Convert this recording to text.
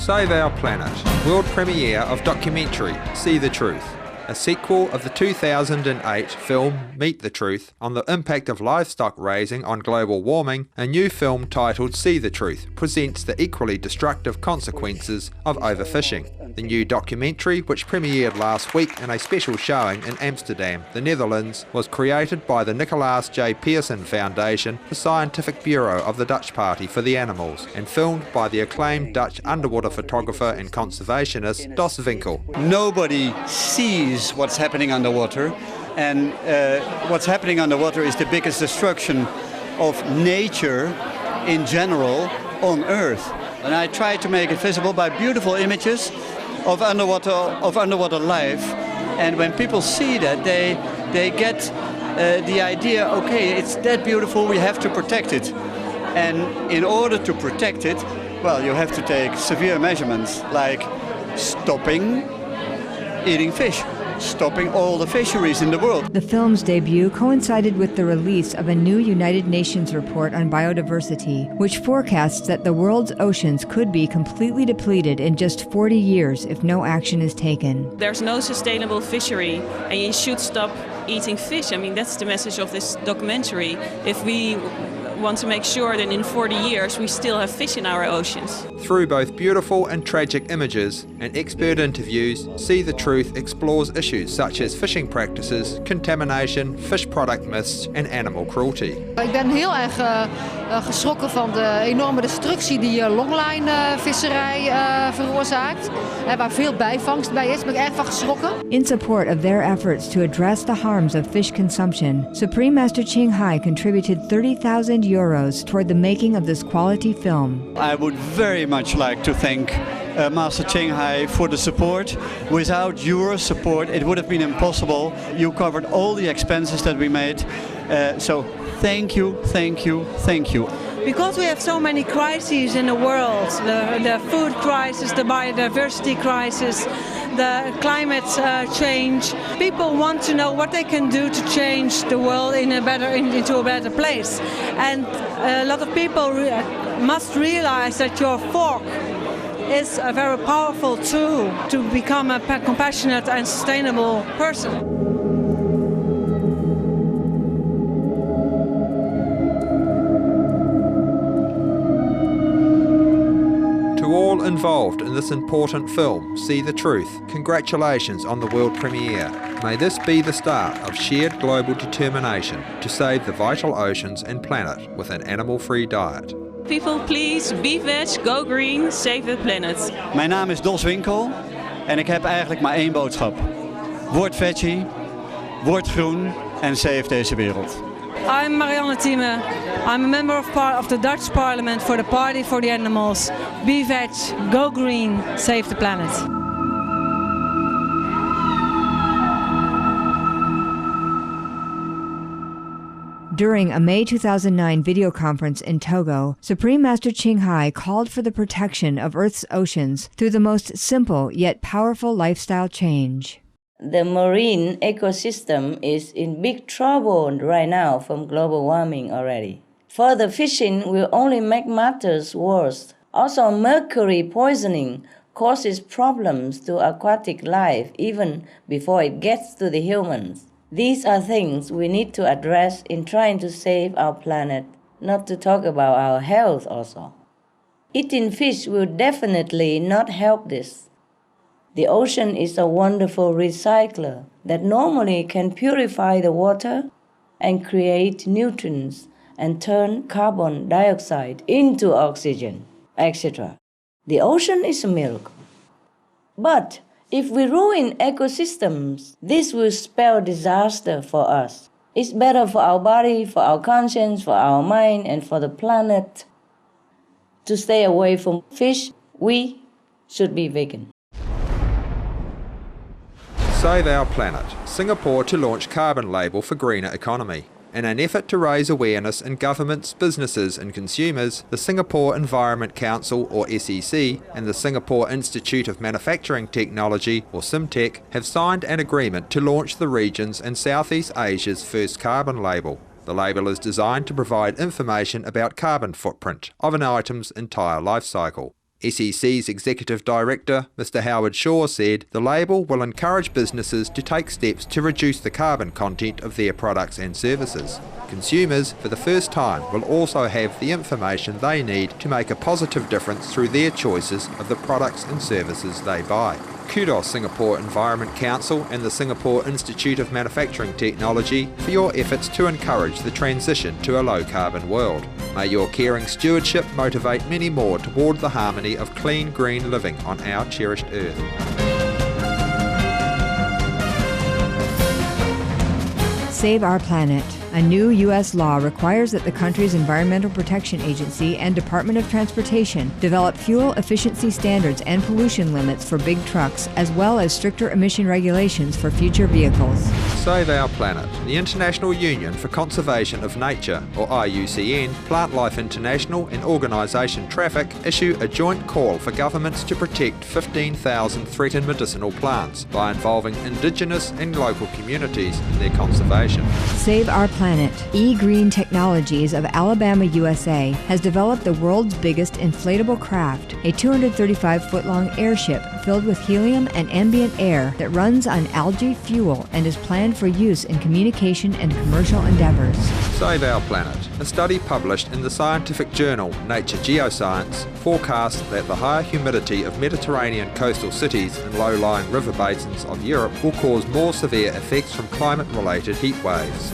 Save Our Planet, world premiere of documentary See the Truth, a sequel of the 2008 film Meet the Truth on the impact of livestock raising on global warming. A new film titled See the Truth presents the equally destructive consequences of overfishing. The new documentary, which premiered last week in a special showing in Amsterdam, the Netherlands, was created by the Nicolaas J. Pearson Foundation, the scientific bureau of the Dutch Party for the Animals, and filmed by the acclaimed Dutch underwater photographer and conservationist Dos Winkel. Nobody sees what's happening underwater, and what's happening underwater is the biggest destruction of nature in general on Earth. And I try to make it visible by beautiful images of underwater life, and when people see that, they get the idea, okay, it's that beautiful, we have to protect it. And in order to protect it, well, you have to take severe measurements, like stopping eating fish, stopping all the fisheries in the world. The film's debut coincided with the release of a new United Nations report on biodiversity, which forecasts that the world's oceans could be completely depleted in just 40 years if no action is taken. There's no sustainable fishery, and you should stop eating fish. I mean, that's the message of this documentary. If we want to make sure that in 40 years we still have fish in our oceans. Through both beautiful and tragic images and expert interviews, See the Truth explores issues such as fishing practices, contamination, fish product myths and animal cruelty. Ik ben heel erg geschrokken van de enorme destructie die longline-visserij veroorzaakt. Waar veel bijvangst bij is, ben ik erg van geschrokken. In support of their efforts to address the harms of fish consumption, Supreme Master Ching Hai contributed €30,000 toward the making of this quality film. I would very much like to thank Master Ching Hai for the support. Without your support, it would have been impossible. You covered all the expenses that we made. So thank you, thank you, thank you. Because we have so many crises in the world, the food crisis, the biodiversity crisis, the climate change, people want to know what they can do to change the world into a better place. And a lot of people must realize that your fork is a very powerful tool to become a compassionate and sustainable person. To all involved in this important film, See the Truth, congratulations on the world premiere. May this be the start of shared global determination to save the vital oceans and planet with an animal-free diet. People, please, be veg, go green, save the planet. Mijn naam is Dos Winkel en ik heb eigenlijk maar één boodschap. Word veggie, word groen en save deze wereld. I'm Marianne Thieme. I'm a member of the Dutch Parliament for the Party for the Animals. Be veg, go green, save the planet. During a May 2009 video conference in Togo, Supreme Master Ching Hai called for the protection of Earth's oceans through the most simple yet powerful lifestyle change. The marine ecosystem is in big trouble right now from global warming already. Further fishing will only make matters worse. Also, mercury poisoning causes problems to aquatic life even before it gets to the humans. These are things we need to address in trying to save our planet, not to talk about our health also. Eating fish will definitely not help this. The ocean is a wonderful recycler that normally can purify the water and create nutrients and turn carbon dioxide into oxygen, etc. The ocean is milk. But if we ruin ecosystems, this will spell disaster for us. It's better for our body, for our conscience, for our mind, and for the planet to stay away from fish. We should be vegan. Save Our Planet, Singapore to launch carbon label for greener economy. In an effort to raise awareness in governments, businesses and consumers, the Singapore Environment Council, or SEC, and the Singapore Institute of Manufacturing Technology, or SIMTech, have signed an agreement to launch the region's and Southeast Asia's first carbon label. The label is designed to provide information about carbon footprint of an item's entire life cycle. SEC's Executive Director, Mr Howard Shaw, said the label will encourage businesses to take steps to reduce the carbon content of their products and services. Consumers, for the first time, will also have the information they need to make a positive difference through their choices of the products and services they buy. Kudos Singapore Environment Council and the Singapore Institute of Manufacturing Technology for your efforts to encourage the transition to a low-carbon world. May your caring stewardship motivate many more toward the harmony of clean, green living on our cherished earth. Save Our Planet. A new U.S. law requires that the country's Environmental Protection Agency and Department of Transportation develop fuel efficiency standards and pollution limits for big trucks, as well as stricter emission regulations for future vehicles. Save Our Planet. The International Union for Conservation of Nature, or IUCN, Plant Life International and organisation Traffic issue a joint call for governments to protect 15,000 threatened medicinal plants by involving Indigenous and local communities in their conservation. Save Our Planet. E-Green Technologies of Alabama, USA has developed the world's biggest inflatable craft, a 235-foot-long airship filled with helium and ambient air that runs on algae fuel and is planned for use in communication and commercial endeavors. Save Our Planet. A study published in the scientific journal Nature Geoscience forecasts that the higher humidity of Mediterranean coastal cities and low-lying river basins of Europe will cause more severe effects from climate-related heat waves.